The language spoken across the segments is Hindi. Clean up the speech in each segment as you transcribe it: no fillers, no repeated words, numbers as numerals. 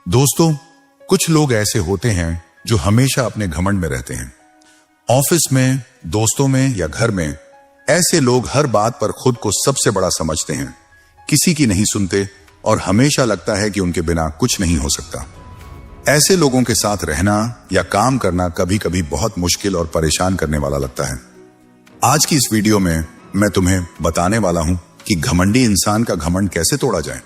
दोस्तों, कुछ लोग ऐसे होते हैं जो हमेशा अपने घमंड में रहते हैं। ऑफिस में, दोस्तों में या घर में ऐसे लोग हर बात पर खुद को सबसे बड़ा समझते हैं, किसी की नहीं सुनते और हमेशा लगता है कि उनके बिना कुछ नहीं हो सकता। ऐसे लोगों के साथ रहना या काम करना कभी कभी बहुत मुश्किल और परेशान करने वाला लगता है। आज की इस वीडियो में मैं तुम्हें बताने वाला हूं कि घमंडी इंसान का घमंड कैसे तोड़ा जाए।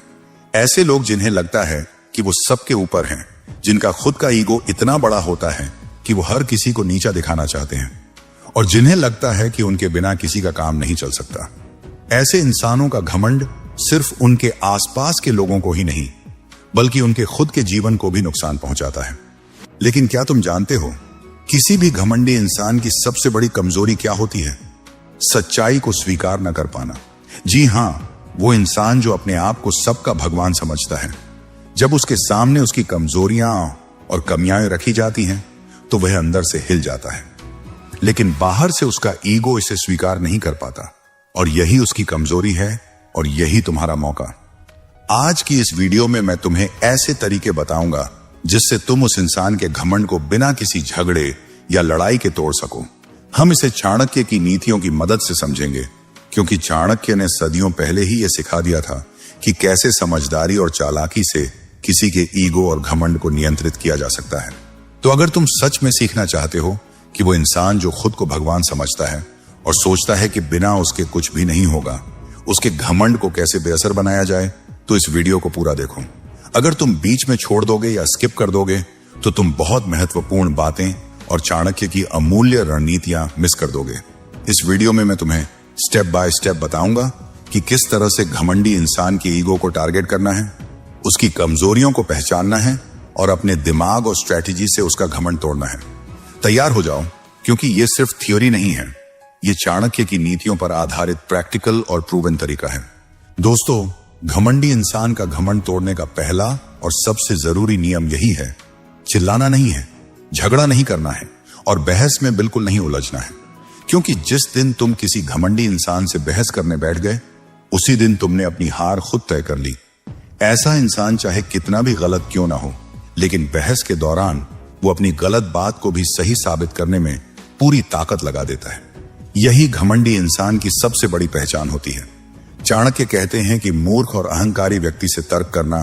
ऐसे लोग जिन्हें लगता है कि वो सबके ऊपर हैं, जिनका खुद का ईगो इतना बड़ा होता है कि वो हर किसी को नीचा दिखाना चाहते हैं और जिन्हें लगता है कि उनके बिना किसी का काम नहीं चल सकता। ऐसे इंसानों का घमंड सिर्फ उनके आसपास के लोगों को ही नहीं बल्कि उनके खुद के जीवन को भी नुकसान पहुंचाता है। लेकिन क्या तुम जानते हो, किसी भी घमंडी इंसान की सबसे बड़ी कमजोरी क्या होती है? सच्चाई को स्वीकार न कर पाना। जी हां, वो इंसान जो अपने आप को सबका भगवान समझता है, जब उसके सामने उसकी कमजोरियां और कमियां रखी जाती हैं तो वह अंदर से हिल जाता है, लेकिन बाहर से उसका ईगो इसे स्वीकार नहीं कर पाता और यही उसकी कमजोरी है और यही तुम्हारा मौका। आज की इस वीडियो में मैं तुम्हें ऐसे तरीके बताऊंगा जिससे तुम उस इंसान के घमंड को बिना किसी झगड़े या लड़ाई के तोड़ सको। हम इसे चाणक्य की नीतियों की मदद से समझेंगे, क्योंकि चाणक्य ने सदियों पहले ही यह सिखा दिया था कि कैसे समझदारी और चालाकी से किसी के ईगो और घमंड को नियंत्रित किया जा सकता है। तो अगर तुम सच में सीखना चाहते हो कि वो इंसान जो खुद को भगवान समझता है और सोचता है कि बिना उसके कुछ भी नहीं होगा, उसके घमंड को कैसे बेअसर बनाया जाए, तो इस वीडियो को पूरा देखो। अगर तुम बीच में छोड़ दोगे या स्किप कर दोगे तो तुम बहुत महत्वपूर्ण बातें और चाणक्य की अमूल्य रणनीतियां मिस कर दोगे। इस वीडियो में मैं तुम्हें स्टेप बाय स्टेप बताऊंगा कि किस तरह से घमंडी इंसान के ईगो को टारगेट करना है, उसकी कमजोरियों को पहचानना है और अपने दिमाग और स्ट्रेटेजी से उसका घमंड तोड़ना है। तैयार हो जाओ, क्योंकि ये सिर्फ थ्योरी नहीं है, ये चाणक्य की नीतियों पर आधारित प्रैक्टिकल और प्रूवन तरीका है। दोस्तों, घमंडी इंसान का घमंड तोड़ने का पहला और सबसे जरूरी नियम यही है, चिल्लाना नहीं है, झगड़ा नहीं करना है और बहस में बिल्कुल नहीं उलझना है। क्योंकि जिस दिन तुम किसी घमंडी इंसान से बहस करने बैठ गए, उसी दिन तुमने अपनी हार खुद तय कर ली। ऐसा इंसान चाहे कितना भी गलत क्यों ना हो, लेकिन बहस के दौरान वो अपनी गलत बात को भी सही साबित करने में पूरी ताकत लगा देता है। यही घमंडी इंसान की सबसे बड़ी पहचान होती है। चाणक्य कहते हैं कि मूर्ख और अहंकारी व्यक्ति से तर्क करना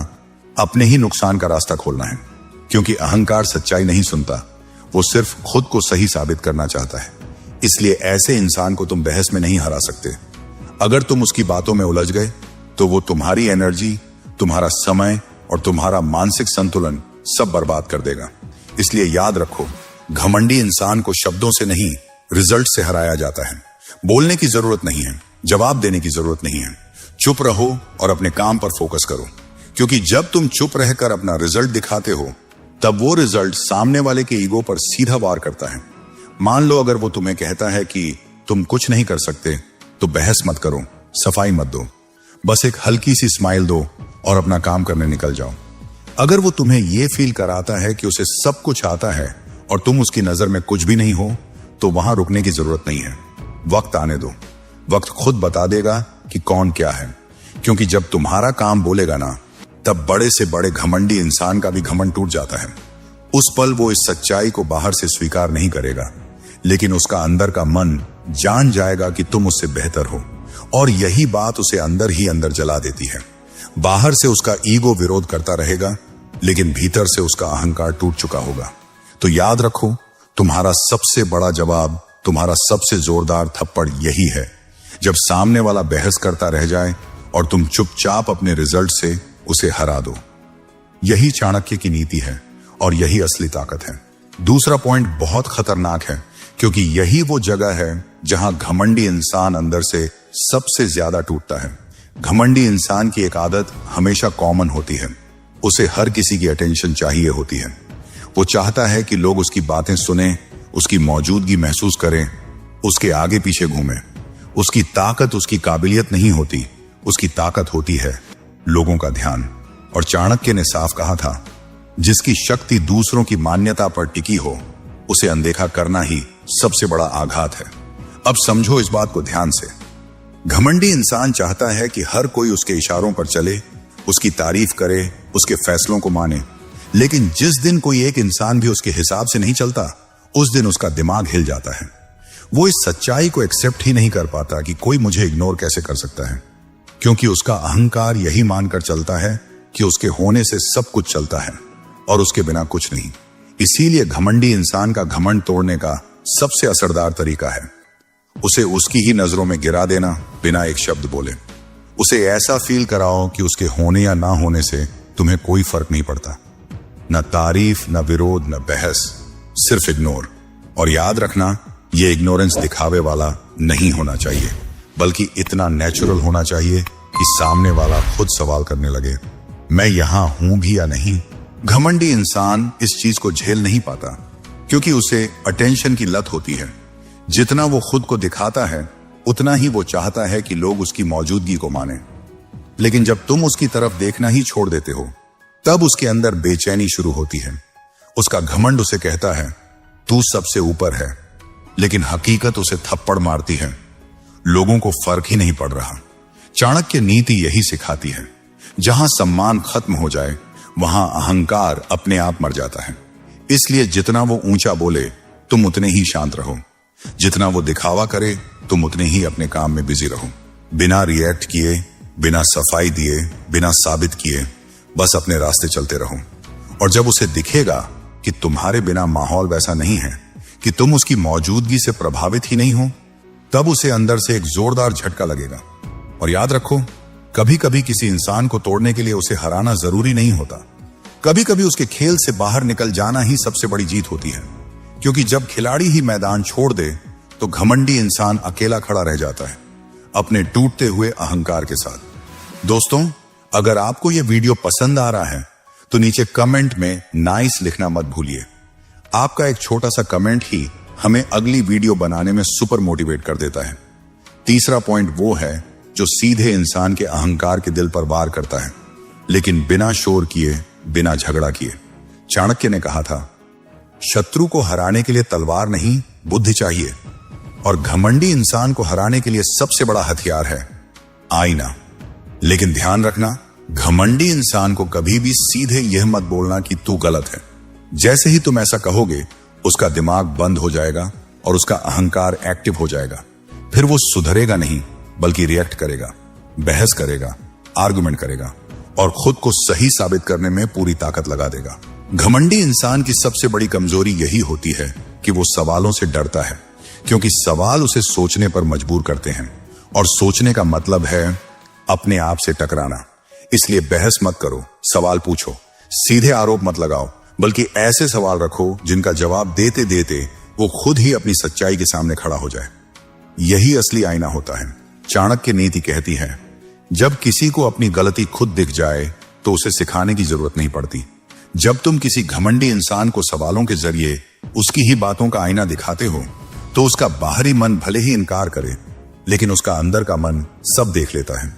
अपने ही नुकसान का रास्ता खोलना है, क्योंकि अहंकार सच्चाई नहीं सुनता, वो सिर्फ खुद को सही साबित करना चाहता है। इसलिए ऐसे इंसान को तुम बहस में नहीं हरा सकते। अगर तुम उसकी बातों में उलझ गए तो वो तुम्हारी एनर्जी, तुम्हारा समय और तुम्हारा मानसिक संतुलन सब बर्बाद कर देगा। इसलिए याद रखो, घमंडी इंसान को शब्दों से नहीं, रिजल्ट से हराया जाता है। बोलने की जरूरत नहीं है, जवाब देने की जरूरत नहीं है। चुप रहो और अपने काम पर फोकस करो, क्योंकि जब तुम चुप रहकर अपना रिजल्ट दिखाते हो, तब वो रिजल्ट सामने वाले के ईगो पर सीधा वार करता है। मान लो अगर वो तुम्हें कहता है कि तुम कुछ नहीं कर सकते, तो बहस मत करो, सफाई मत दो, बस एक हल्की सी स्माइल दो और अपना काम करने निकल जाओ। अगर वो तुम्हें यह फील कराता है कि उसे सब कुछ आता है और तुम उसकी नजर में कुछ भी नहीं हो, तो वहां रुकने की जरूरत नहीं है। वक्त आने दो, वक्त खुद बता देगा कि कौन क्या है। क्योंकि जब तुम्हारा काम बोलेगा ना, तब बड़े से बड़े घमंडी इंसान का भी घमंड टूट जाता है। उस पल वो इस सच्चाई को बाहर से स्वीकार नहीं करेगा, लेकिन उसका अंदर का मन जान जाएगा कि तुम उससे बेहतर हो, और यही बात उसे अंदर ही अंदर जला देती है। बाहर से उसका ईगो विरोध करता रहेगा, लेकिन भीतर से उसका अहंकार टूट चुका होगा। तो याद रखो, तुम्हारा सबसे बड़ा जवाब, तुम्हारा सबसे जोरदार थप्पड़ यही है, जब सामने वाला बहस करता रह जाए और तुम चुपचाप अपने रिजल्ट से उसे हरा दो। यही चाणक्य की नीति है और यही असली ताकत है। दूसरा पॉइंट बहुत खतरनाक है, क्योंकि यही वो जगह है जहां घमंडी इंसान अंदर से सबसे ज्यादा टूटता है। घमंडी इंसान की एक आदत हमेशा कॉमन होती है, उसे हर किसी की अटेंशन चाहिए होती है। वो चाहता है कि लोग उसकी बातें सुने, उसकी मौजूदगी महसूस करें, उसके आगे पीछे घूमें। उसकी ताकत उसकी काबिलियत नहीं होती, उसकी ताकत होती है लोगों का ध्यान। और चाणक्य ने साफ कहा था, जिसकी शक्ति दूसरों की मान्यता पर टिकी हो, उसे अनदेखा करना ही सबसे बड़ा आघात है। अब समझो इस बात को ध्यान से। घमंडी इंसान चाहता है कि हर कोई उसके इशारों पर चले, उसकी तारीफ करे, उसके फैसलों को माने, लेकिन जिस दिन कोई एक इंसान भी उसके हिसाब से नहीं चलता, उस दिन उसका दिमाग हिल जाता है। वो इस सच्चाई को एक्सेप्ट ही नहीं कर पाता कि कोई मुझे इग्नोर कैसे कर सकता है, क्योंकि उसका अहंकार यही मानकर चलता है कि उसके होने से सब कुछ चलता है और उसके बिना कुछ नहीं। इसीलिए घमंडी इंसान का घमंड तोड़ने का सबसे असरदार तरीका है उसे उसकी ही नजरों में गिरा देना, बिना एक शब्द बोले। उसे ऐसा फील कराओ कि उसके होने या ना होने से तुम्हें कोई फर्क नहीं पड़ता। न तारीफ, न विरोध, न बहस, सिर्फ इग्नोर। और याद रखना, ये इग्नोरेंस दिखावे वाला नहीं होना चाहिए, बल्कि इतना नेचुरल होना चाहिए कि सामने वाला खुद सवाल करने लगे, मैं यहां हूं भी या नहीं। घमंडी इंसान इस चीज को झेल नहीं पाता, क्योंकि उसे अटेंशन की लत होती है। जितना वो खुद को दिखाता है, उतना ही वो चाहता है कि लोग उसकी मौजूदगी को माने। लेकिन जब तुम उसकी तरफ देखना ही छोड़ देते हो, तब उसके अंदर बेचैनी शुरू होती है। उसका घमंड उसे कहता है तू सबसे ऊपर है, लेकिन हकीकत उसे थप्पड़ मारती है, लोगों को फर्क ही नहीं पड़ रहा। चाणक्य नीति यही सिखाती है, जहां सम्मान खत्म हो जाए, वहां अहंकार अपने आप मर जाता है। इसलिए जितना वो ऊंचा बोले, तुम उतने ही शांत रहो। जितना वो दिखावा करे, तुम उतने ही अपने काम में बिजी रहो। बिना रिएक्ट किए, बिना सफाई दिए, बिना साबित किए, बस अपने रास्ते चलते रहो। और जब उसे दिखेगा कि तुम्हारे बिना माहौल वैसा नहीं है कि तुम उसकी मौजूदगी से प्रभावित ही नहीं हो, तब उसे अंदर से एक जोरदार झटका लगेगा। और याद रखो, कभी कभी किसी इंसान को तोड़ने के लिए उसे हराना जरूरी नहीं होता। कभी कभी उसके खेल से बाहर निकल जाना ही सबसे बड़ी जीत होती है, क्योंकि जब खिलाड़ी ही मैदान छोड़ दे तो घमंडी इंसान अकेला खड़ा रह जाता है, अपने टूटते हुए अहंकार के साथ। दोस्तों, अगर आपको यह वीडियो पसंद आ रहा है तो नीचे कमेंट में नाइस लिखना मत भूलिए। आपका एक छोटा सा कमेंट ही हमें अगली वीडियो बनाने में सुपर मोटिवेट कर देता है। तीसरा पॉइंट वो है जो सीधे इंसान के अहंकार के दिल पर वार करता है, लेकिन बिना शोर किए, बिना झगड़ा किए। चाणक्य ने कहा था, शत्रु को हराने के लिए तलवार नहीं, बुद्धि चाहिए। और घमंडी इंसान को हराने के लिए सबसे बड़ा हथियार है आईना। लेकिन ध्यान रखना, घमंडी इंसान को कभी भी सीधे यह मत बोलना कि तू गलत है। जैसे ही तुम ऐसा कहोगे, उसका दिमाग बंद हो जाएगा और उसका अहंकार एक्टिव हो जाएगा। फिर वो सुधरेगा नहीं, बल्कि रिएक्ट करेगा, बहस करेगा, आर्गुमेंट करेगा और खुद को सही साबित करने में पूरी ताकत लगा देगा। घमंडी इंसान की सबसे बड़ी कमजोरी यही होती है कि वो सवालों से डरता है, क्योंकि सवाल उसे सोचने पर मजबूर करते हैं, और सोचने का मतलब है अपने आप से टकराना। इसलिए बहस मत करो, सवाल पूछो। सीधे आरोप मत लगाओ, बल्कि ऐसे सवाल रखो जिनका जवाब देते देते वो खुद ही अपनी सच्चाई के सामने खड़ा हो जाए। यही असली आईना होता है। चाणक्य नीति कहती है, जब किसी को अपनी गलती खुद दिख जाए तो उसे सिखाने की जरूरत नहीं पड़ती। जब तुम किसी घमंडी इंसान को सवालों के जरिए उसकी ही बातों का आईना दिखाते हो, तो उसका बाहरी मन भले ही इनकार करे, लेकिन उसका अंदर का मन सब देख लेता है।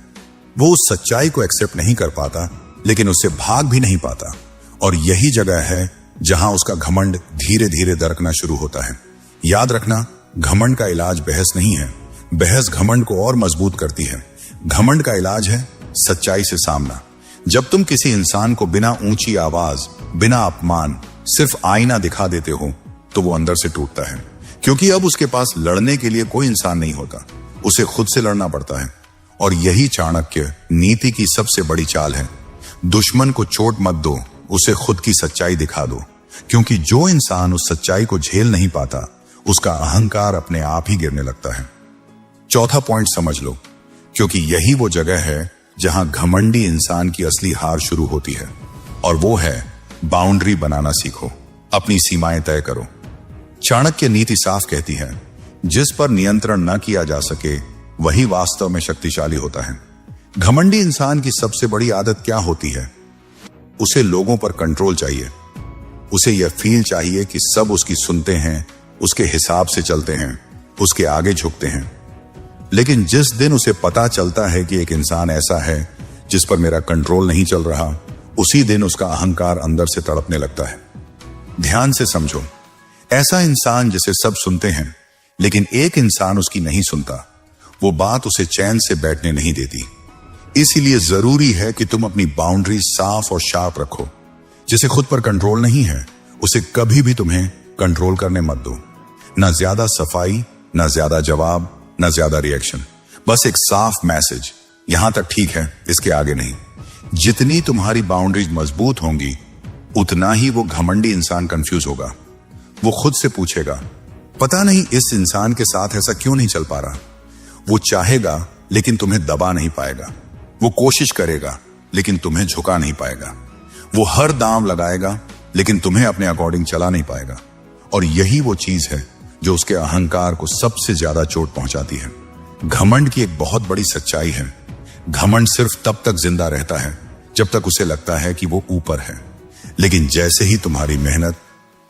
वो उस सच्चाई को एक्सेप्ट नहीं कर पाता, लेकिन उससे भाग भी नहीं पाता। और यही जगह है जहां उसका घमंड धीरे धीरे दरकना शुरू होता है। याद रखना, घमंड का इलाज बहस नहीं है, बहस घमंड को और मजबूत करती है। घमंड का इलाज है सच्चाई से सामना। जब तुम किसी इंसान को बिना ऊंची आवाज, बिना अपमान, सिर्फ आईना दिखा देते हो, तो वो अंदर से टूटता है, क्योंकि अब उसके पास लड़ने के लिए कोई इंसान नहीं होता, उसे खुद से लड़ना पड़ता है। और यही चाणक्य नीति की सबसे बड़ी चाल है। दुश्मन को चोट मत दो, उसे खुद की सच्चाई दिखा दो, क्योंकि जो इंसान उस सच्चाई को झेल नहीं पाता, उसका अहंकार अपने आप ही गिरने लगता है। चौथा पॉइंट समझ लो, क्योंकि यही वो जगह है जहां घमंडी इंसान की असली हार शुरू होती है, और वो है बाउंड्री बनाना सीखो, अपनी सीमाएं तय करो। चाणक्य नीति साफ कहती है, जिस पर नियंत्रण न किया जा सके वही वास्तव में शक्तिशाली होता है। घमंडी इंसान की सबसे बड़ी आदत क्या होती है? उसे लोगों पर कंट्रोल चाहिए। उसे यह फील चाहिए कि सब उसकी सुनते हैं, उसके हिसाब से चलते हैं, उसके आगे झुकते हैं। लेकिन जिस दिन उसे पता चलता है कि एक इंसान ऐसा है जिस पर मेरा कंट्रोल नहीं चल रहा, उसी दिन उसका अहंकार अंदर से तड़पने लगता है। ध्यान से समझो, ऐसा इंसान जिसे सब सुनते हैं, लेकिन एक इंसान उसकी नहीं सुनता, वो बात उसे चैन से बैठने नहीं देती। इसीलिए जरूरी है कि तुम अपनी बाउंड्री साफ और शार्प रखो। जिसे खुद पर कंट्रोल नहीं है उसे कभी भी तुम्हें कंट्रोल करने मत दो। ना ज्यादा सफाई, ना ज्यादा जवाब, ना ज्यादा रिएक्शन, बस एक साफ मैसेज, यहां तक ठीक है, इसके आगे नहीं। जितनी तुम्हारी बाउंड्रीज मजबूत होंगी उतना ही वो घमंडी इंसान कंफ्यूज होगा। वो खुद से पूछेगा, पता नहीं इस इंसान के साथ ऐसा क्यों नहीं चल पा रहा। वो चाहेगा लेकिन तुम्हें दबा नहीं पाएगा। वो कोशिश करेगा लेकिन तुम्हें झुका नहीं पाएगा। वो हर दांव लगाएगा लेकिन तुम्हें अपने अकॉर्डिंग चला नहीं पाएगा। और यही वो चीज है जो उसके अहंकार को सबसे ज्यादा चोट पहुंचाती है। घमंड की एक बहुत बड़ी सच्चाई है, घमंड सिर्फ तब तक जिंदा रहता है जब तक उसे लगता है कि वो ऊपर है। लेकिन जैसे ही तुम्हारी मेहनत,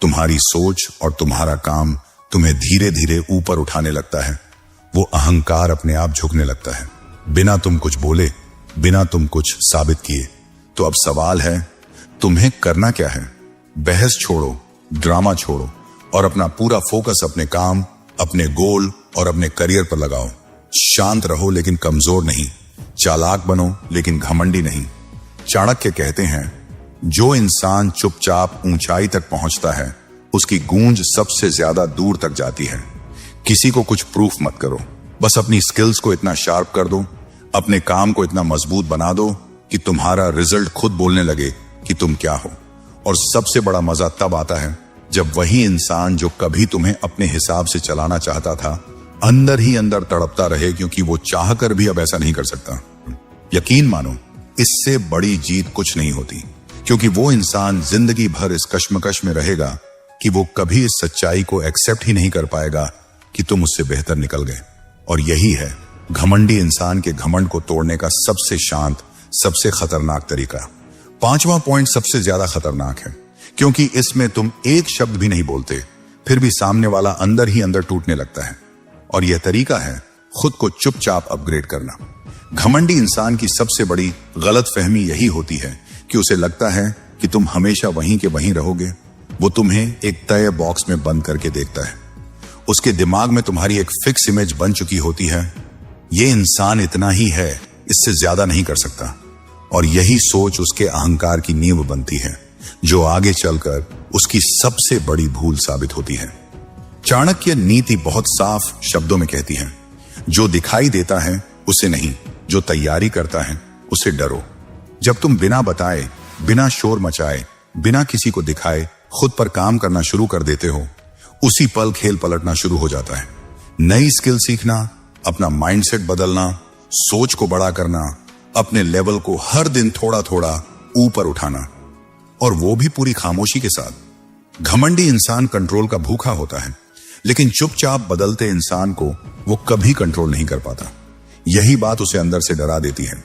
तुम्हारी सोच और तुम्हारा काम तुम्हें धीरे धीरे ऊपर उठाने लगता है, वो अहंकार अपने आप झुकने लगता है, बिना तुम कुछ बोले, बिना तुम कुछ साबित किए। तो अब सवाल है, तुम्हें करना क्या है? बहस छोड़ो, ड्रामा छोड़ो और अपना पूरा फोकस अपने काम, अपने गोल और अपने करियर पर लगाओ। शांत रहो लेकिन कमजोर नहीं, चालाक बनो लेकिन घमंडी नहीं। चाणक्य कहते हैं, जो इंसान चुपचाप ऊंचाई तक पहुंचता है उसकी गूंज सबसे ज्यादा दूर तक जाती है। किसी को कुछ प्रूफ मत करो, बस अपनी स्किल्स को इतना शार्प कर दो, अपने काम को इतना मजबूत बना दो कि तुम्हारा रिजल्ट खुद बोलने लगे कि तुम क्या हो। और सबसे बड़ा मजा तब आता है जब वही इंसान जो कभी तुम्हें अपने हिसाब से चलाना चाहता था, अंदर ही अंदर तड़पता रहे, क्योंकि वो चाहकर भी अब ऐसा नहीं कर सकता। यकीन मानो, इससे बड़ी जीत कुछ नहीं होती, क्योंकि वो इंसान जिंदगी भर इस कश्मकश में रहेगा कि वो कभी इस सच्चाई को एक्सेप्ट ही नहीं कर पाएगा कि तुम उससे बेहतर निकल गए। और यही है घमंडी इंसान के घमंड को तोड़ने का सबसे शांत, सबसे खतरनाक तरीका। 5वां पॉइंट सबसे ज्यादा खतरनाक है, क्योंकि इसमें तुम एक शब्द भी नहीं बोलते, फिर भी सामने वाला अंदर ही अंदर टूटने लगता है। और यह तरीका है खुद को चुपचाप अपग्रेड करना। घमंडी इंसान की सबसे बड़ी गलतफहमी यही होती है कि उसे लगता है कि तुम हमेशा वहीं के वहीं रहोगे। वो तुम्हें एक तय बॉक्स में बंद करके देखता है। उसके दिमाग में तुम्हारी एक फिक्स इमेज बन चुकी होती है, ये इंसान इतना ही है, इससे ज्यादा नहीं कर सकता। और यही सोच उसके अहंकार की नींव बनती है, जो आगे चलकर उसकी सबसे बड़ी भूल साबित होती है। चाणक्य नीति बहुत साफ शब्दों में कहती है, जो दिखाई देता है उसे नहीं, जो तैयारी करता है उसे डरो। जब तुम बिना बताए, बिना शोर मचाए, बिना किसी को दिखाए खुद पर काम करना शुरू कर देते हो, उसी पल खेल पलटना शुरू हो जाता है। नई स्किल सीखना, अपना माइंडसेट बदलना, सोच को बड़ा करना, अपने लेवल को हर दिन थोड़ा थोड़ा ऊपर उठाना, और वो भी पूरी खामोशी के साथ। घमंडी इंसान कंट्रोल का भूखा होता है, लेकिन चुपचाप बदलते इंसान को वो कभी कंट्रोल नहीं कर पाता। यही बात उसे अंदर से डरा देती है।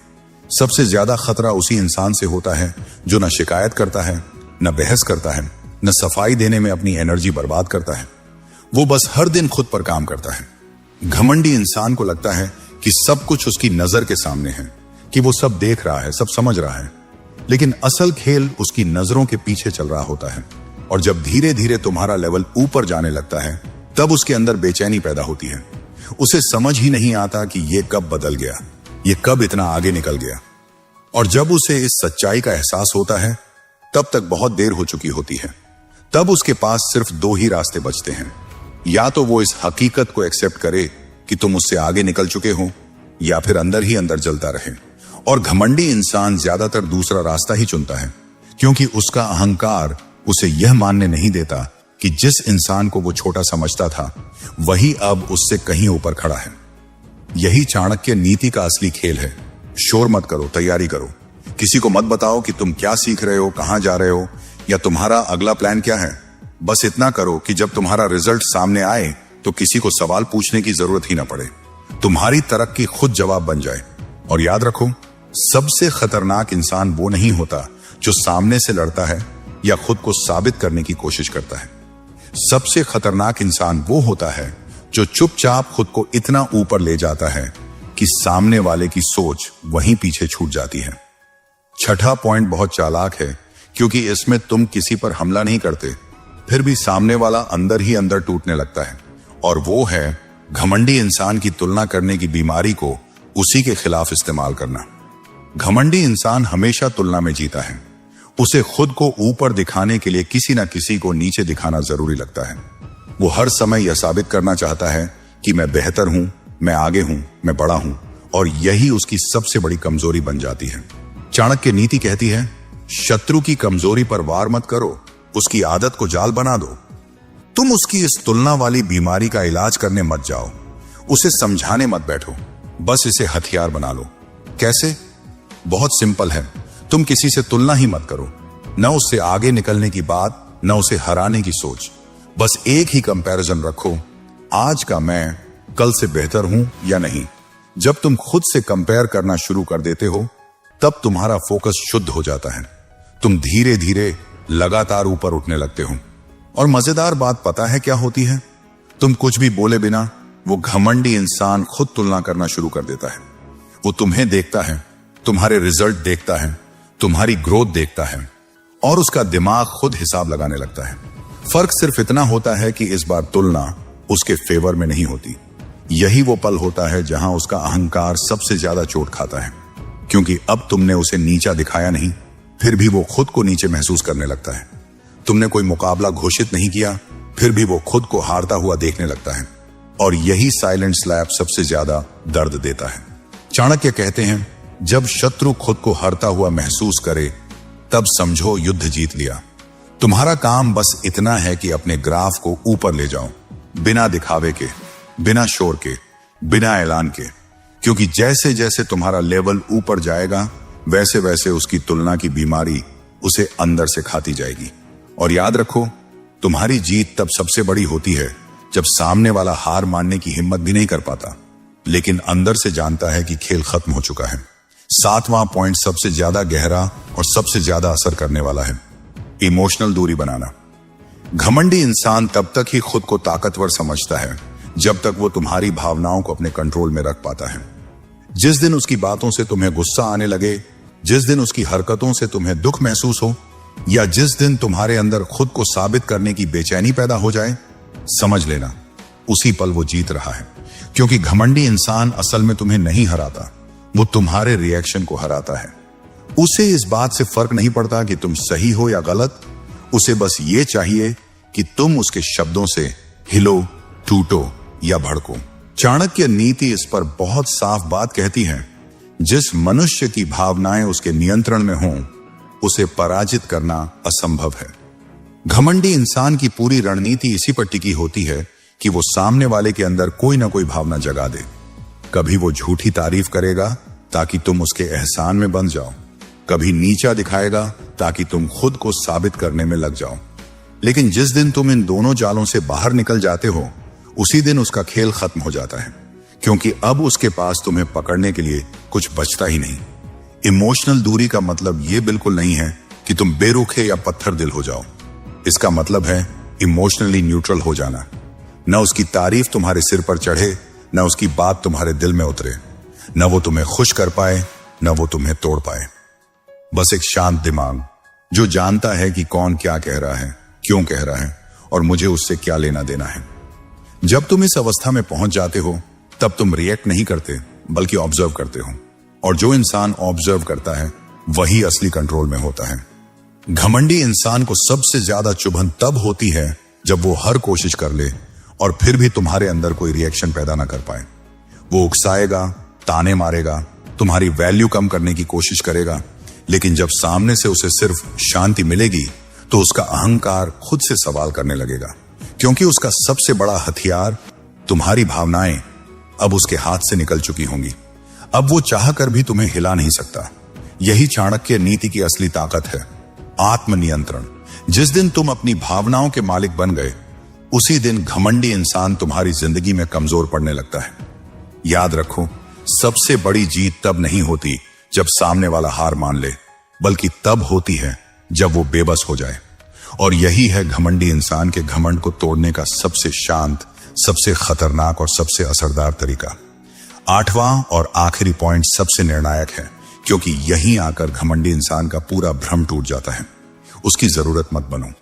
सबसे ज्यादा खतरा उसी इंसान से होता है जो न शिकायत करता है, न बहस करता है, न सफाई देने में अपनी एनर्जी बर्बाद करता है। वो बस हर दिन खुद पर काम करता है। घमंडी इंसान को लगता है कि सब कुछ उसकी नजर के सामने है, कि वो सब देख रहा है, सब समझ रहा है, लेकिन असल खेल उसकी नजरों के पीछे चल रहा होता है। और जब धीरे धीरे तुम्हारा लेवल ऊपर जाने लगता है, तब उसके अंदर बेचैनी पैदा होती है। उसे समझ ही नहीं आता कि ये कब बदल गया, ये कब इतना आगे निकल गया। और जब उसे इस सच्चाई का एहसास होता है, तब तक बहुत देर हो चुकी होती है। तब उसके पास सिर्फ 2 ही रास्ते बचते हैं, या तो वो इस हकीकत को एक्सेप्ट करे कि तुम उससे आगे निकल चुके हो, या फिर अंदर ही अंदर जलता रहे। और घमंडी इंसान ज्यादातर दूसरा रास्ता ही चुनता है, क्योंकि उसका अहंकार उसे यह मानने नहीं देता कि जिस इंसान को वो छोटा समझता था, वही अब उससे कहीं ऊपर खड़ा है। यही चाणक्य नीति का असली खेल है। शोर मत करो, तैयारी करो। किसी को मत बताओ कि तुम क्या सीख रहे हो, कहां जा रहे हो, या तुम्हारा अगला प्लान क्या है। बस इतना करो कि जब तुम्हारा रिजल्ट सामने आए तो किसी को सवाल पूछने की जरूरत ही ना पड़े, तुम्हारी तरक्की खुद जवाब बन जाए। और याद रखो, सबसे खतरनाक इंसान वो नहीं होता जो सामने से लड़ता है या खुद को साबित करने की कोशिश करता है। सबसे खतरनाक इंसान वो होता है जो चुपचाप खुद को इतना ऊपर ले जाता है कि सामने वाले की सोच वहीं पीछे छूट जाती है। छठा पॉइंट बहुत चालाक है, क्योंकि इसमें तुम किसी पर हमला नहीं करते, फिर भी सामने वाला अंदर ही अंदर टूटने लगता है। और वो है घमंडी इंसान की तुलना करने की बीमारी को उसी के खिलाफ इस्तेमाल करना। घमंडी इंसान हमेशा तुलना में जीता है। उसे खुद को ऊपर दिखाने के लिए किसी ना किसी को नीचे दिखाना जरूरी लगता है। वो हर समय यह साबित करना चाहता है कि मैं बेहतर हूं, मैं आगे हूं, मैं बड़ा हूं, और यही उसकी सबसे बड़ी कमजोरी बन जाती है। चाणक्य नीति कहती है, शत्रु की कमजोरी पर वार मत करो, उसकी आदत को जाल बना दो। तुम उसकी इस तुलना वाली बीमारी का इलाज करने मत जाओ, उसे समझाने मत बैठो, बस इसे हथियार बना लो। कैसे? बहुत सिंपल है। तुम किसी से तुलना ही मत करो, न उससे आगे निकलने की बात, न उसे हराने की सोच। बस एक ही कंपैरिजन रखो, आज का मैं कल से बेहतर हूं या नहीं। जब तुम खुद से कंपेयर करना शुरू कर देते हो, तब तुम्हारा फोकस शुद्ध हो जाता है। तुम धीरे धीरे लगातार ऊपर उठने लगते हो। और मजेदार बात पता है क्या होती है? तुम कुछ भी बोले बिना वो घमंडी इंसान खुद तुलना करना शुरू कर देता है। वो तुम्हें देखता है, तुम्हारे रिजल्ट देखता है, तुम्हारी ग्रोथ देखता है, और उसका दिमाग खुद हिसाब लगाने लगता है। फर्क सिर्फ इतना होता है कि इस बार तुलना उसके फेवर में नहीं होती। यही वो पल होता है जहां उसका अहंकार सबसे ज्यादा चोट खाता है, क्योंकि अब तुमने उसे नीचा दिखाया नहीं, फिर भी वो खुद को नीचे महसूस करने लगता है। तुमने कोई मुकाबला घोषित नहीं किया, फिर भी वो खुद को हारता हुआ देखने लगता है। और यही साइलेंट स्लैप सबसे ज्यादा दर्द देता है। चाणक्य कहते हैं, जब शत्रु खुद को हारता हुआ महसूस करे, तब समझो युद्ध जीत लिया। तुम्हारा काम बस इतना है कि अपने ग्राफ को ऊपर ले जाओ, बिना दिखावे के, बिना शोर के, बिना ऐलान के। क्योंकि जैसे जैसे तुम्हारा लेवल ऊपर जाएगा, वैसे वैसे उसकी तुलना की बीमारी उसे अंदर से खाती जाएगी। और याद रखो, तुम्हारी जीत तब सबसे बड़ी होती है जब सामने वाला हार मानने की हिम्मत भी नहीं कर पाता, लेकिन अंदर से जानता है कि खेल खत्म हो चुका है। 7वां पॉइंट सबसे ज्यादा गहरा और सबसे ज्यादा असर करने वाला है, इमोशनल दूरी बनाना। घमंडी इंसान तब तक ही खुद को ताकतवर समझता है जब तक वो तुम्हारी भावनाओं को अपने कंट्रोल में रख पाता है। जिस दिन उसकी बातों से तुम्हें गुस्सा आने लगे, जिस दिन उसकी हरकतों से तुम्हें दुख महसूस हो, या जिस दिन तुम्हारे अंदर खुद को साबित करने की बेचैनी पैदा हो जाए, समझ लेना उसी पल वो जीत रहा है। क्योंकि घमंडी इंसान असल में तुम्हें नहीं हराता, वो तुम्हारे रिएक्शन को हराता है। उसे इस बात से फर्क नहीं पड़ता कि तुम सही हो या गलत, उसे बस ये चाहिए कि तुम उसके शब्दों से हिलो, टूटो या भड़को। चाणक्य नीति इस पर बहुत साफ बात कहती है, जिस मनुष्य की भावनाएं उसके नियंत्रण में हों, उसे पराजित करना असंभव है। घमंडी इंसान की पूरी रणनीति इसी पर टिकी होती है कि वो सामने वाले के अंदर कोई ना कोई भावना जगा दे। कभी वो झूठी तारीफ करेगा ताकि तुम उसके एहसान में बंध जाओ, कभी नीचा दिखाएगा ताकि तुम खुद को साबित करने में लग जाओ। लेकिन जिस दिन तुम इन दोनों जालों से बाहर निकल जाते हो, उसी दिन उसका खेल खत्म हो जाता है, क्योंकि अब उसके पास तुम्हें पकड़ने के लिए कुछ बचता ही नहीं। इमोशनल दूरी का मतलब ये बिल्कुल नहीं है कि तुम बेरुखे या पत्थर दिल हो जाओ। इसका मतलब है इमोशनली न्यूट्रल हो जाना। न उसकी तारीफ तुम्हारे सिर पर चढ़े, न उसकी बात तुम्हारे दिल में उतरे, न वो तुम्हें खुश कर पाए, न वो तुम्हें तोड़ पाए। बस एक शांत दिमाग जो जानता है कि कौन क्या कह रहा है, क्यों कह रहा है, और मुझे उससे क्या लेना देना है। जब तुम इस अवस्था में पहुंच जाते हो, तब तुम रिएक्ट नहीं करते, बल्कि ऑब्जर्व करते हो। और जो इंसान ऑब्जर्व करता है, वही असली कंट्रोल में होता है। घमंडी इंसान को सबसे ज्यादा चुभन तब होती है जब वो हर कोशिश कर ले और फिर भी तुम्हारे अंदर कोई रिएक्शन पैदा ना कर पाए। वो उकसाएगा, ताने मारेगा, तुम्हारी वैल्यू कम करने की कोशिश करेगा, लेकिन जब सामने से उसे सिर्फ शांति मिलेगी, तो उसका अहंकार खुद से सवाल करने लगेगा, क्योंकि उसका सबसे बड़ा हथियार, तुम्हारी भावनाएं, अब उसके हाथ से निकल चुकी होंगी। अब वो चाह कर भी तुम्हें हिला नहीं सकता। यही चाणक्य नीति की असली ताकत है, आत्मनियंत्रण। जिस दिन तुम अपनी भावनाओं के मालिक बन गए, उसी दिन घमंडी इंसान तुम्हारी जिंदगी में कमजोर पड़ने लगता है। याद रखो, सबसे बड़ी जीत तब नहीं होती जब सामने वाला हार मान ले, बल्कि तब होती है जब वो बेबस हो जाए। और यही है घमंडी इंसान के घमंड को तोड़ने का सबसे शांत, सबसे खतरनाक और सबसे असरदार तरीका। 8वां और आखिरी पॉइंट सबसे निर्णायक है, क्योंकि यहीं आकर घमंडी इंसान का पूरा भ्रम टूट जाता है। उसकी जरूरत मत बनो।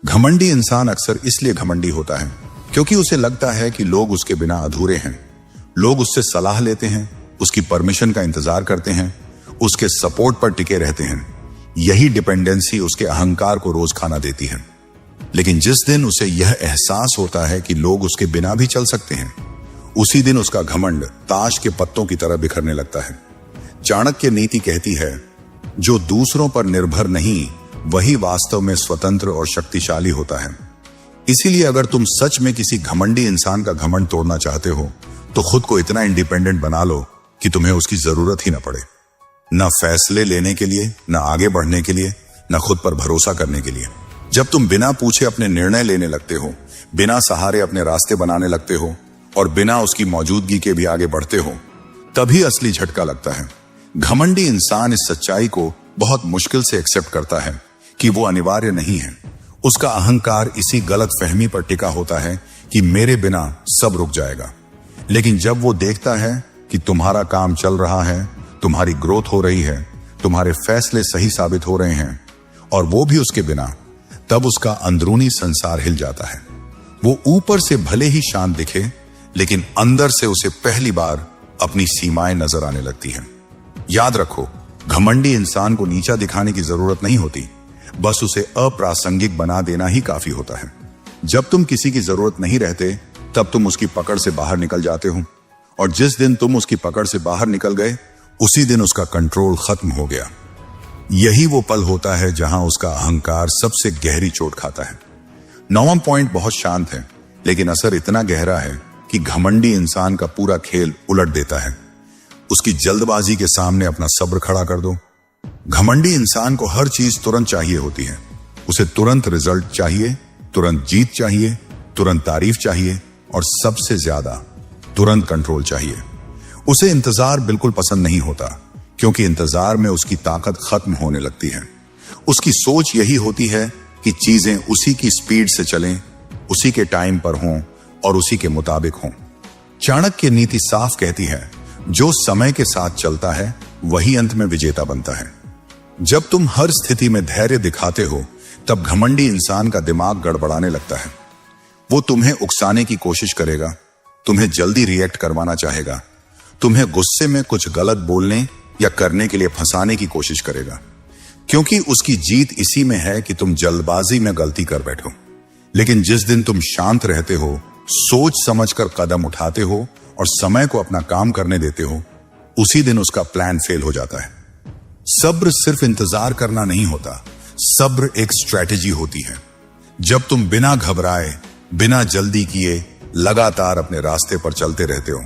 घमंडी इंसान अक्सर इसलिए घमंडी होता है क्योंकि उसे लगता है कि लोग उसके बिना अधूरे हैं। लोग उससे सलाह लेते हैं, उसकी परमिशन का इंतजार करते हैं, उसके सपोर्ट पर टिके रहते हैं। यही डिपेंडेंसी उसके अहंकार को रोज खाना देती है। लेकिन जिस दिन उसे यह एहसास होता है कि लोग उसके बिना भी चल सकते हैं, उसी दिन उसका घमंड ताश के पत्तों की तरह बिखरने लगता है। चाणक्य नीति कहती है, जो दूसरों पर निर्भर नहीं वही वास्तव में स्वतंत्र और शक्तिशाली होता है। इसीलिए अगर तुम सच में किसी घमंडी इंसान का घमंड तोड़ना चाहते हो तो खुद को इतना इंडिपेंडेंट बना लो कि तुम्हें उसकी जरूरत ही ना पड़े, न फैसले लेने के लिए, न आगे बढ़ने के लिए, न खुद पर भरोसा करने के लिए। जब तुम बिना पूछे अपने निर्णय लेने लगते हो, बिना सहारे अपने रास्ते बनाने लगते हो और बिना उसकी मौजूदगी के भी आगे बढ़ते हो, तभी असली झटका लगता है। घमंडी इंसान इस सच्चाई को बहुत मुश्किल से एक्सेप्ट करता है कि वो अनिवार्य नहीं है। उसका अहंकार इसी गलत फहमी पर टिका होता है कि मेरे बिना सब रुक जाएगा। लेकिन जब वो देखता है कि तुम्हारा काम चल रहा है, तुम्हारी ग्रोथ हो रही है, तुम्हारे फैसले सही साबित हो रहे हैं और वो भी उसके बिना, तब उसका अंदरूनी संसार हिल जाता है। वो ऊपर से भले ही शांत दिखे, लेकिन अंदर से उसे पहली बार अपनी सीमाएं नजर आने लगती हैं। याद रखो, घमंडी इंसान को नीचा दिखाने की जरूरत नहीं होती, बस उसे अप्रासंगिक बना देना ही काफी होता है। जब तुम किसी की जरूरत नहीं रहते, तब तुम उसकी पकड़ से बाहर निकल जाते हो, और जिस दिन तुम उसकी पकड़ से बाहर निकल गए, उसी दिन उसका कंट्रोल खत्म हो गया। यही वो पल होता है जहां उसका अहंकार सबसे गहरी चोट खाता है। 9वां पॉइंट बहुत शांत है, लेकिन असर इतना गहरा है कि घमंडी इंसान का पूरा खेल उलट देता है। उसकी जल्दबाजी के सामने अपना सब्र खड़ा कर दो। घमंडी इंसान को हर चीज तुरंत चाहिए होती है। उसे तुरंत रिजल्ट चाहिए, तुरंत जीत चाहिए, तुरंत तारीफ चाहिए और सबसे ज्यादा तुरंत कंट्रोल चाहिए। उसे इंतजार बिल्कुल पसंद नहीं होता, क्योंकि इंतजार में उसकी ताकत खत्म होने लगती है। उसकी सोच यही होती है कि चीजें उसी की स्पीड से चलें, उसी के टाइम पर हों और उसी के मुताबिक हों। चाणक्य नीति साफ कहती है, जो समय के साथ चलता है वही अंत में विजेता बनता है। जब तुम हर स्थिति में धैर्य दिखाते हो, तब घमंडी इंसान का दिमाग गड़बड़ाने लगता है। वो तुम्हें उकसाने की कोशिश करेगा, तुम्हें जल्दी रिएक्ट करवाना चाहेगा, तुम्हें गुस्से में कुछ गलत बोलने या करने के लिए फंसाने की कोशिश करेगा, क्योंकि उसकी जीत इसी में है कि तुम जल्दबाजी में गलती कर बैठो। लेकिन जिस दिन तुम शांत रहते हो, सोच समझकर कदम उठाते हो और समय को अपना काम करने देते हो, उसी दिन उसका प्लान फेल हो जाता है। सब्र सिर्फ इंतजार करना नहीं होता, सब्र एक स्ट्रैटेजी होती है। जब तुम बिना घबराए, बिना जल्दी किए लगातार अपने रास्ते पर चलते रहते हो,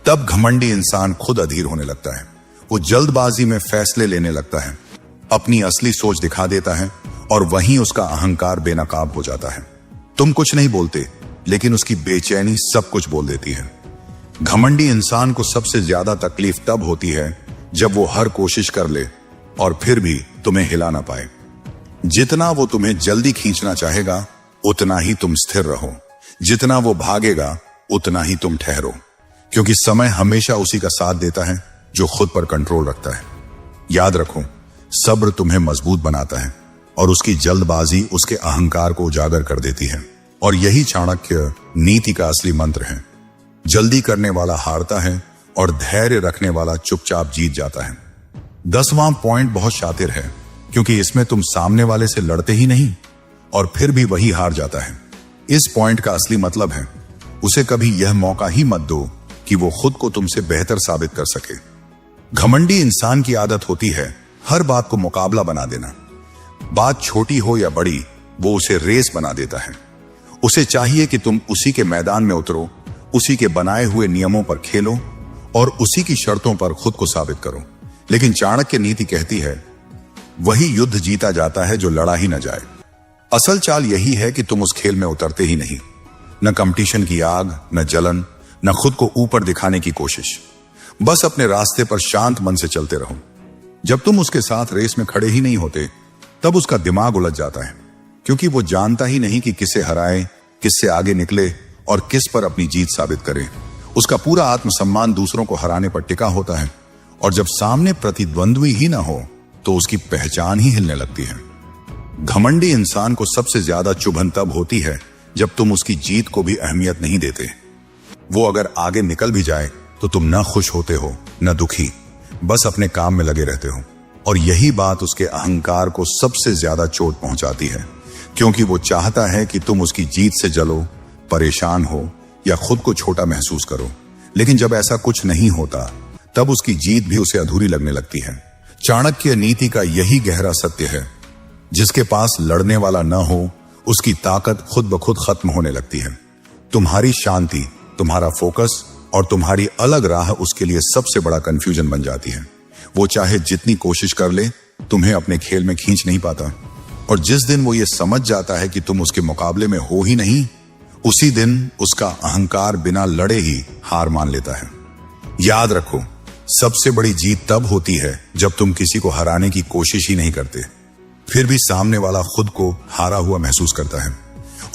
तब घमंडी इंसान खुद अधीर होने लगता है। वो जल्दबाजी में फैसले लेने लगता है, अपनी असली सोच दिखा देता है और वहीं उसका अहंकार बेनकाब हो जाता है। तुम कुछ नहीं बोलते, लेकिन उसकी बेचैनी सब कुछ बोल देती है। घमंडी इंसान को सबसे ज्यादा तकलीफ तब होती है जब वो हर कोशिश कर ले और फिर भी तुम्हें हिला ना पाए। जितना वो तुम्हें जल्दी खींचना चाहेगा, उतना ही तुम स्थिर रहो। जितना वो भागेगा, उतना ही तुम ठहरो, क्योंकि समय हमेशा उसी का साथ देता है जो खुद पर कंट्रोल रखता है। याद रखो, सब्र तुम्हें मजबूत बनाता है और उसकी जल्दबाजी उसके अहंकार को उजागर कर देती है। और यही चाणक्य नीति का असली मंत्र है। जल्दी करने वाला हारता है और धैर्य रखने वाला चुपचाप जीत जाता है। 10वां पॉइंट बहुत शातिर है, क्योंकि इसमें तुम सामने वाले से लड़ते ही नहीं और फिर भी वही हार जाता है। इस पॉइंट का असली मतलब है, उसे कभी यह मौका ही मत दो कि वो खुद को तुमसे बेहतर साबित कर सके। घमंडी इंसान की आदत होती है हर बात को मुकाबला बना देना। बात छोटी हो या बड़ी, वो उसे रेस बना देता है। उसे चाहिए कि तुम उसी के मैदान में उतरो, उसी के बनाए हुए नियमों पर खेलो और उसी की शर्तों पर खुद को साबित करो। लेकिन चाणक्य नीति कहती है, वही युद्ध जीता जाता है जो लड़ा ही न जाए। असल चाल यही है कि तुम उस खेल में उतरते ही नहीं। न कंपटीशन की आग, न जलन, न खुद को ऊपर दिखाने की कोशिश। बस अपने रास्ते पर शांत मन से चलते रहो। जब तुम उसके साथ रेस में खड़े ही नहीं होते, तब उसका दिमाग उलझ जाता है, क्योंकि वो जानता ही नहीं कि किसे हराए, किससे आगे निकले और किस पर अपनी जीत साबित करे। उसका पूरा आत्मसम्मान दूसरों को हराने पर टिका होता है, और जब सामने प्रतिद्वंद्वी ही ना हो तो उसकी पहचान ही हिलने लगती है। घमंडी इंसान को सबसे ज्यादा चुभन तब होती है जब तुम उसकी जीत को भी अहमियत नहीं देते। वो अगर आगे निकल भी जाए तो तुम न खुश होते हो न दुखी, बस अपने काम में लगे रहते हो। और यही बात उसके अहंकार को सबसे ज्यादा चोट पहुंचाती है, क्योंकि वो चाहता है कि तुम उसकी जीत से जलो, परेशान हो या खुद को छोटा महसूस करो। लेकिन जब ऐसा कुछ नहीं होता, तब उसकी जीत भी उसे अधूरी लगने लगती है। चाणक्य नीति का यही गहरा सत्य है, जिसके पास लड़ने वाला न हो, उसकी ताकत खुद ब खुद खत्म होने लगती है। तुम्हारी शांति, तुम्हारा फोकस और तुम्हारी अलग राह उसके लिए सबसे बड़ा कंफ्यूजन बन जाती है। वो चाहे जितनी कोशिश कर ले, तुम्हें अपने खेल में खींच नहीं पाता। और जिस दिन वो ये समझ जाता है कि तुम उसके मुकाबले में हो ही नहीं, उसी दिन उसका अहंकार बिना लड़े ही हार मान लेता है। याद रखो, सबसे बड़ी जीत तब होती है जब तुम किसी को हराने की कोशिश ही नहीं करते, फिर भी सामने वाला खुद को हारा हुआ महसूस करता है।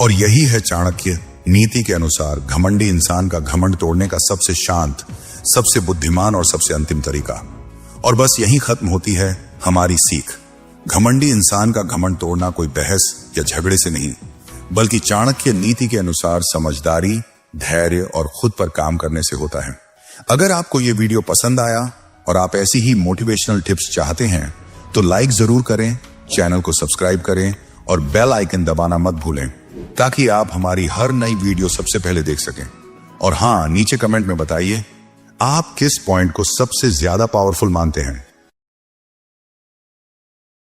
और यही है चाणक्य नीति के अनुसार घमंडी इंसान का घमंड तोड़ने का सबसे शांत, सबसे बुद्धिमान और सबसे अंतिम तरीका। और बस यहीं खत्म होती है हमारी सीख। घमंडी इंसान का घमंड तोड़ना कोई बहस या झगड़े से नहीं, बल्कि चाणक्य नीति के अनुसार समझदारी, धैर्य और खुद पर काम करने से होता है। अगर आपको ये वीडियो पसंद आया और आप ऐसी ही मोटिवेशनल टिप्स चाहते हैं, तो लाइक जरूर करें, चैनल को सब्सक्राइब करें और बेल आइकन दबाना मत भूलें, ताकि आप हमारी हर नई वीडियो सबसे पहले देख सकें। और हाँ, नीचे कमेंट में बताइए आप किस पॉइंट को सबसे ज्यादा पावरफुल मानते हैं।